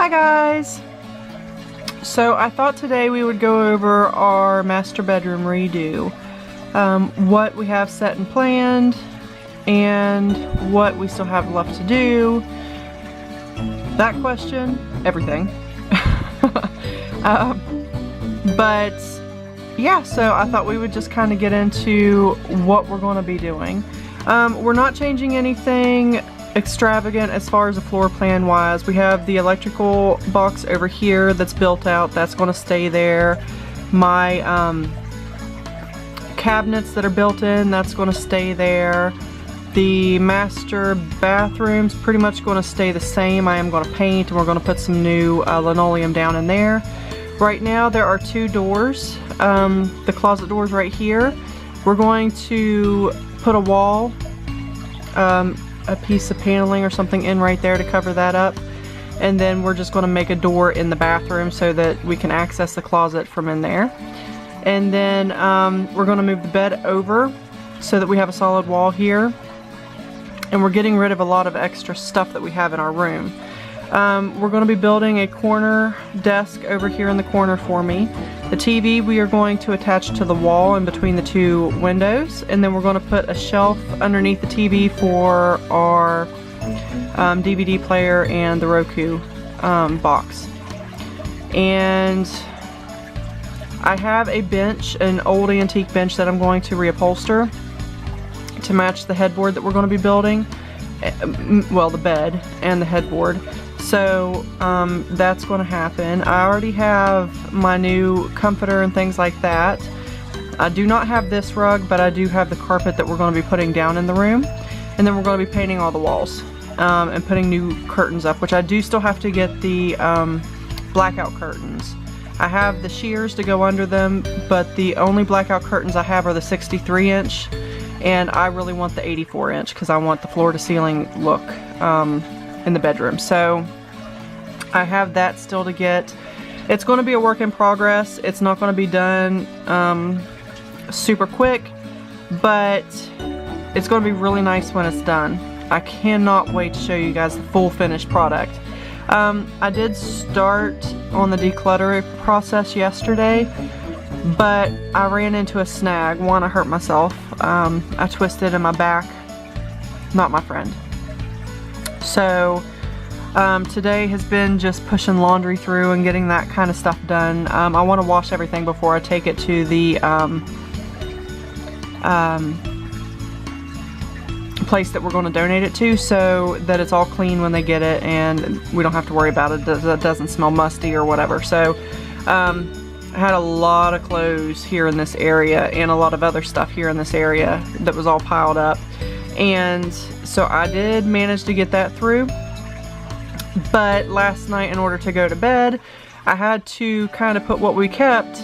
Hi guys! So I thought today we would go over our master bedroom redo. What we have set and planned and what we still have left to do. That question, everything. But yeah, so I thought we would just kind of get into what we're going to be doing. We're not changing anything extravagant as far as the floor plan wise. We have the electrical box over here that's built out. That's going to stay there. My cabinets that are built in, that's going to stay there. The master bathroom's pretty much going to stay the same. I am going to paint and we're going to put some new linoleum down in there. Right now there are two doors. The closet door's right here. We're going to put a wall, a piece of paneling or something in right there to cover that up, and then we're just going to make a door in the bathroom so that we can access the closet from in there. And then we're going to move the bed over so that we have a solid wall here, and we're getting rid of a lot of extra stuff that we have in our room. We're going to be building a corner desk over here in the corner for me. The TV we are going to attach to the wall in between the two windows, and then we're going to put a shelf underneath the TV for our DVD player and the Roku box. And I have a bench, an old antique bench that I'm going to reupholster to match the headboard that we're going to be building. Well, the bed and the headboard. So that's going to happen. I already have my new comforter and things like that. I do not have this rug, but I do have the carpet that we're going to be putting down in the room. And then we're going to be painting all the walls and putting new curtains up, which I do still have to get the blackout curtains. I have the shears to go under them, but the only blackout curtains I have are the 63-inch, and I really want the 84-inch because I want the floor-to-ceiling look in the bedroom. So I have that still to get. It's going to be a work in progress. It's not going to be done super quick, but it's going to be really nice when it's done. I cannot wait to show you guys the full finished product. I did start on the decluttering process yesterday, but I ran into a snag. One, I hurt myself. I twisted in my back. Not my friend. So today has been just pushing laundry through and getting that kind of stuff done. I want to wash everything before I take it to the place that we're going to donate it to, so that it's all clean when they get it and we don't have to worry about it, that it doesn't smell musty or whatever. So I had a lot of clothes here in this area and a lot of other stuff here in this area that was all piled up, and so I did manage to get that through. But last night, in order to go to bed, I had to kind of put what we kept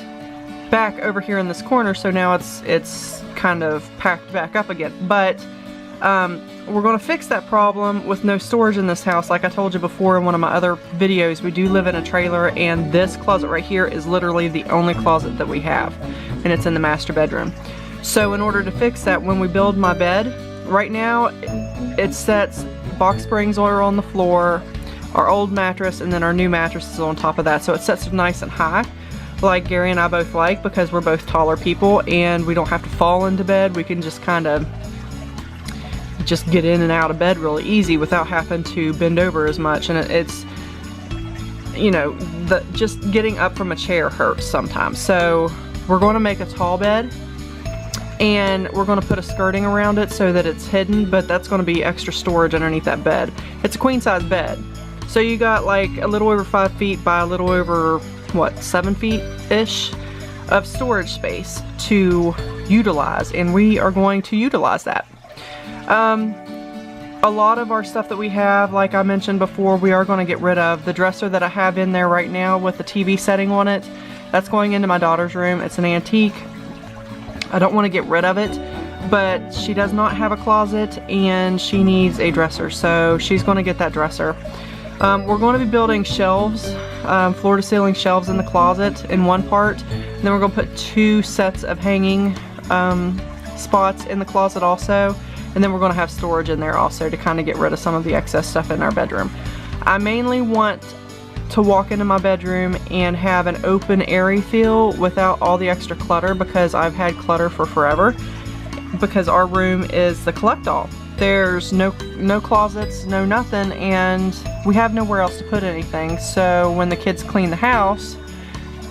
back over here in this corner, so now it's kind of packed back up again. But we're going to fix that problem with no storage in this house. Like I told you before in one of my other videos, we do live in a trailer, and this closet right here is literally the only closet that we have, and it's in the master bedroom. So in order to fix that, when we build my bed, right now it sets box springs are on the floor, our old mattress, and then our new mattress is on top of that, so it sets nice and high, like Gary and I both like, because we're both taller people and we don't have to fall into bed. We can just kind of just get in and out of bed really easy without having to bend over as much. And it's, you know, just getting up from a chair hurts sometimes. So we're going to make a tall bed, and we're going to put a skirting around it so that it's hidden, but that's going to be extra storage underneath that bed. It's a queen size bed, so you got like a little over 5 feet by a little over, what, 7 feet ish of storage space to utilize, and we are going to utilize that. A lot of our stuff that we have, like I mentioned before, we are going to get rid of. The dresser that I have in there right now with the TV setting on it, that's going into my daughter's room. It's an antique. I don't want to get rid of it, but she does not have a closet and she needs a dresser, so she's going to get that dresser. We're going to be building shelves, floor-to-ceiling shelves in the closet in one part, and then we're going to put 2 sets of hanging spots in the closet also. And then we're going to have storage in there also to kind of get rid of some of the excess stuff in our bedroom. I mainly want to walk into my bedroom and have an open, airy feel without all the extra clutter, because I've had clutter for forever, because our room is the collect all. There's no closets, no nothing, and we have nowhere else to put anything. So when the kids clean the house,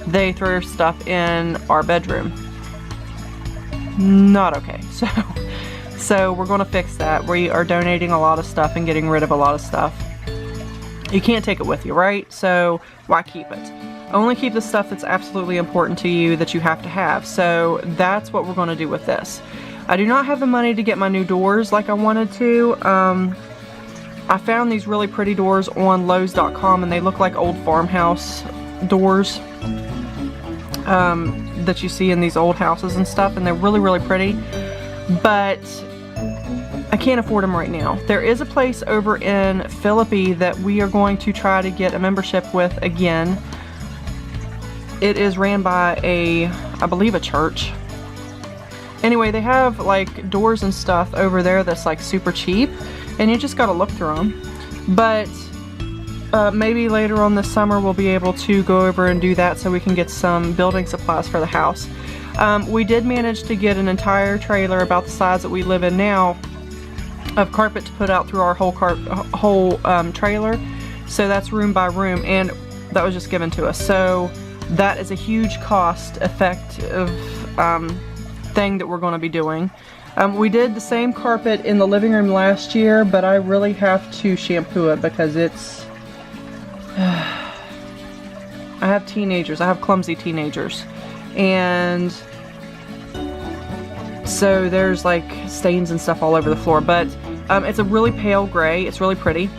they throw stuff in our bedroom. Not okay. So we're going to fix that. We are donating a lot of stuff and getting rid of a lot of stuff. You can't take it with you, right? So why keep it? Only keep the stuff that's absolutely important to you, that you have to have. So that's what we're going to do with this. I do not have the money to get my new doors like I wanted to. I found these really pretty doors on Lowes.com, and they look like old farmhouse doors that you see in these old houses and stuff, and they're really, really pretty. But I can't afford them right now. There is a place over in Philippi that we are going to try to get a membership with again. It is ran by I believe a church. Anyway, they have like doors and stuff over there that's like super cheap, and you just gotta look through them. But maybe later on this summer we'll be able to go over and do that, so we can get some building supplies for the house. We did manage to get an entire trailer about the size that we live in now of carpet to put out through our whole trailer. So that's room by room, and that was just given to us. So that is a huge cost effective thing that we're going to be doing. We did the same carpet in the living room last year, but I really have to shampoo it because it's I have teenagers. I have clumsy teenagers, and so there's like stains and stuff all over the floor. But it's a really pale gray. It's really pretty.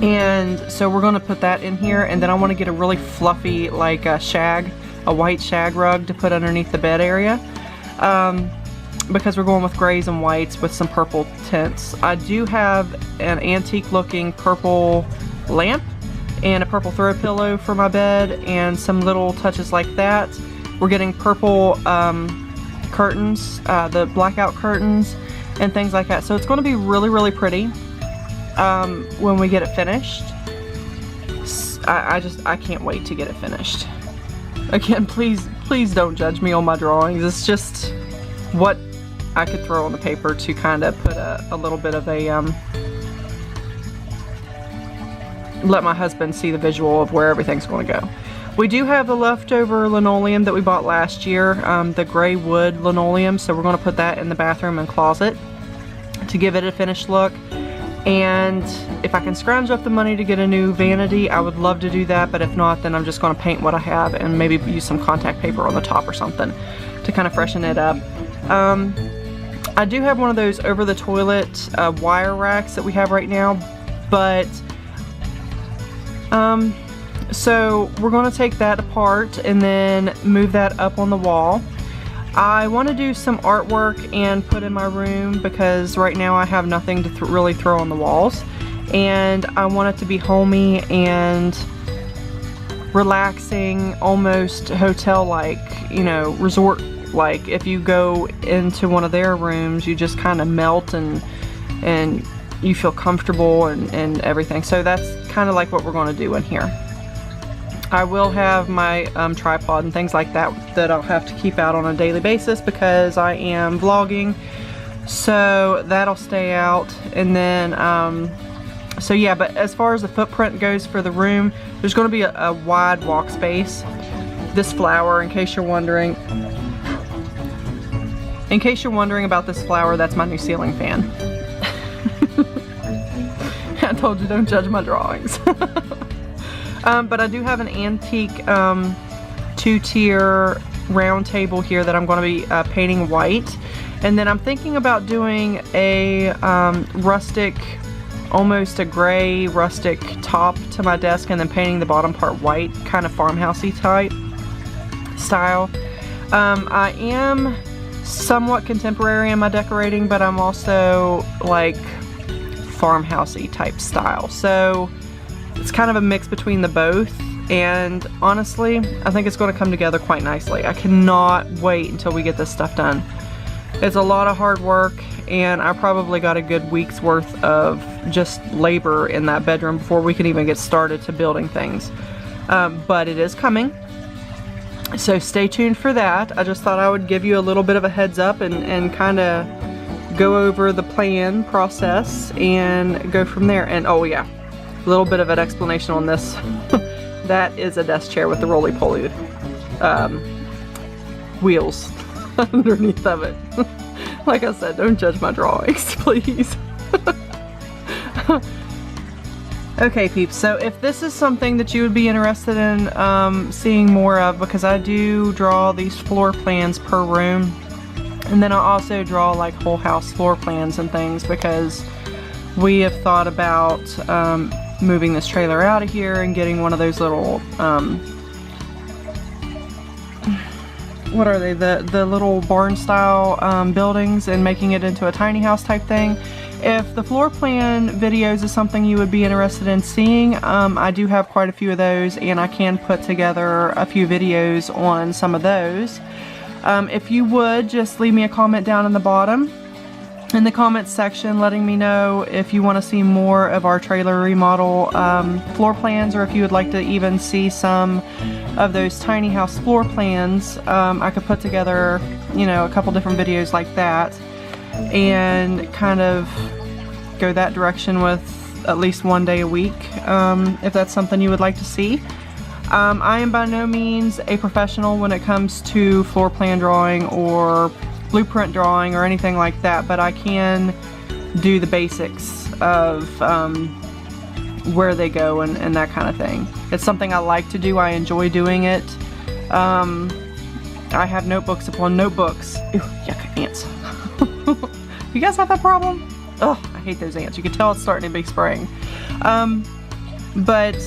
And so we're going to put that in here, and then I want to get a really fluffy like a white shag rug to put underneath the bed area, because we're going with grays and whites with some purple tints. I do have an antique looking purple lamp and a purple throw pillow for my bed, and some little touches like that. We're getting purple curtains, the blackout curtains and things like that. So it's going to be really, really pretty when we get it finished. I can't wait to get it finished. Again, please don't judge me on my drawings. It's just what I could throw on the paper to kind of put a little bit of a let my husband see the visual of where everything's going to go. We do have the leftover linoleum that we bought last year, the gray wood linoleum, so we're going to put that in the bathroom and closet to give it a finished look. And if I can scrounge up the money to get a new vanity, I would love to do that, but if not, then I'm just going to paint what I have and maybe use some contact paper on the top or something to kind of freshen it up. I do have one of those over the toilet wire racks that we have right now, but so we're going to take that apart and then move that up on the wall. I want to do some artwork and put in my room, because right now I have nothing to really throw on the walls, and I want it to be homey and relaxing, almost hotel-like, you know, resort-like. If you go into one of their rooms, you just kind of melt and you feel comfortable and everything. So that's kind of like what we're going to do in here. I will have my tripod and things like that I'll have to keep out on a daily basis because I am vlogging, so that'll stay out. And then so yeah, but as far as the footprint goes for the room, there's going to be a wide walk space. This flower, in case you're wondering about this flower, that's my new ceiling fan. I told you, don't judge my drawings. But I do have an antique two-tier round table here that I'm going to be painting white. And then I'm thinking about doing a rustic, almost a gray rustic top to my desk, and then painting the bottom part white, kind of farmhousey type style. I am somewhat contemporary in my decorating, but I'm also like farmhousey type style. So it's kind of a mix between the both, and honestly, I think it's going to come together quite nicely. I cannot wait until we get this stuff done. It's a lot of hard work, and I probably got a good week's worth of just labor in that bedroom before we can even get started to building things. But it is coming, so stay tuned for that. I just thought I would give you a little bit of a heads up and kind of go over the plan process and go from there. And oh yeah, a little bit of an explanation on this. That is a desk chair with the roly-poly wheels underneath of it. Like I said, don't judge my drawings, please. Okay peeps, so if this is something that you would be interested in seeing more of, because I do draw these floor plans per room, and then I also draw like whole house floor plans and things, because we have thought about moving this trailer out of here and getting one of those little what are they, the little barn style buildings, and making it into a tiny house type thing. If the floor plan videos is something you would be interested in seeing, I do have quite a few of those, and I can put together a few videos on some of those. If you would, just leave me a comment down in the bottom in the comments section letting me know if you want to see more of our trailer remodel floor plans, or if you would like to even see some of those tiny house floor plans. I could put together, you know, a couple different videos like that and kind of go that direction with at least one day a week, if that's something you would like to see. I am by no means a professional when it comes to floor plan drawing or blueprint drawing or anything like that, but I can do the basics of where they go and that kind of thing. It's something I like to do. I enjoy doing it. I have notebooks upon notebooks. Ew, yuck, ants. You guys have that problem? Oh, I hate those ants. You can tell it's starting to be spring. But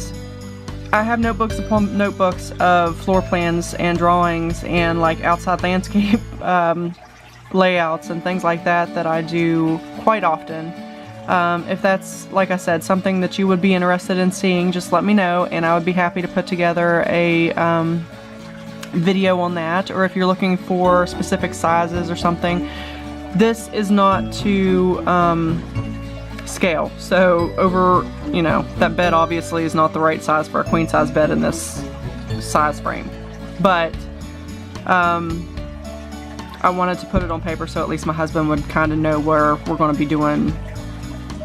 I have notebooks upon notebooks of floor plans and drawings and like outside landscape layouts and things like that that I do quite often. If that's, like I said, something that you would be interested in seeing, just let me know and I would be happy to put together a video on that. Or if you're looking for specific sizes or something, this is not to scale, so over, you know, that bed obviously is not the right size for a queen size bed in this size frame, but I wanted to put it on paper so at least my husband would kind of know where we're going to be doing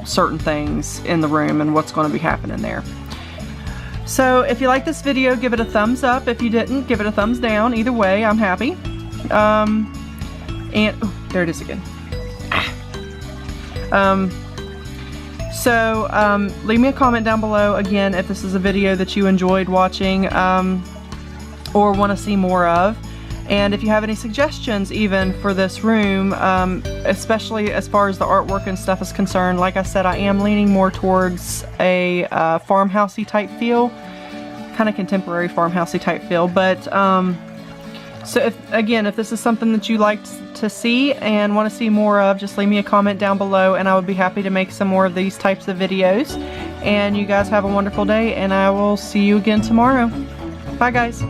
certain things in the room and what's going to be happening there. So if you like this video, give it a thumbs up. If you didn't, give it a thumbs down. Either way, I'm happy. And oh, there it is again. Leave me a comment down below again if this is a video that you enjoyed watching or want to see more of, and if you have any suggestions even for this room, especially as far as the artwork and stuff is concerned. Like I said, I am leaning more towards a farmhousey type feel, kind of contemporary farmhousey type feel, but so if this is something that you like to see and want to see more of, just leave me a comment down below and I would be happy to make some more of these types of videos. And you guys have a wonderful day, and I will see you again tomorrow. Bye guys.